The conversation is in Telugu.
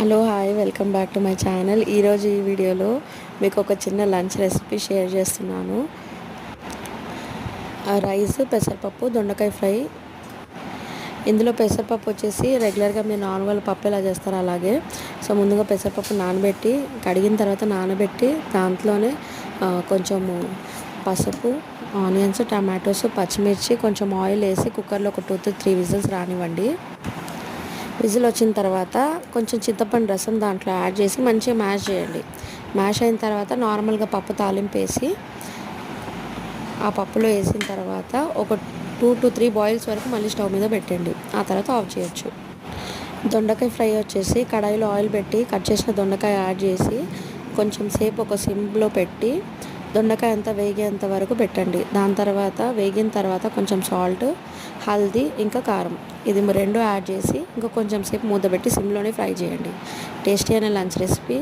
Hello hi welcome back to my channel. ఈరోజు ఈ వీడియోలో మీకు ఒక చిన్న లంచ్ రెసిపీ షేర్ చేస్తున్నాను. రైస్, పెసరపప్పు, దొండకాయ ఫ్రై. ఇందులో పెసరపప్పు వచ్చేసి రెగ్యులర్గా మీరు నార్మల్ పప్పు ఎలా చేస్తారో అలాగే. సో ముందుగా పెసరపప్పు నానబెట్టి కడిగిన తర్వాత నానబెట్టి దాంట్లోనే కొంచెము పసుపు, ఆనియన్స్, టమాటోస్, పచ్చిమిర్చి, కొంచెం ఆయిల్ వేసి కుక్కర్లో ఒక 2 to 3 విజిల్స్ రానివ్వండి. విజిల్ వచ్చిన తర్వాత కొంచెం చింతపండు రసం దాంట్లో యాడ్ చేసి మంచిగా మ్యాష్ చేయండి. మ్యాష్ అయిన తర్వాత నార్మల్గా పప్పు తాలింపు వేసి ఆ పప్పులో వేసిన తర్వాత ఒక 2 to 3 బాయిల్స్ వరకు మళ్ళీ స్టవ్ మీద పెట్టండి. ఆ తర్వాత ఆఫ్ చేయొచ్చు. దొండకాయ ఫ్రై వచ్చేసి కడాయిలో ఆయిల్ పెట్టి కట్ చేసిన దొండకాయ యాడ్ చేసి కొంచెం సేపు ఒక సిమ్లో పెట్టి దొండకాయ అంతా వేగేంత వరకు పెట్టండి. దాని తర్వాత వేగిన తర్వాత కొంచెం సాల్ట్, హల్దీ, ఇంకా కారం ఇది రెండు యాడ్ చేసి ఇంకా కొంచెం సేపు మూత పెట్టి సిమ్లోనే ఫ్రై చేయండి. టేస్టీ అయిన లంచ్ రెసిపీ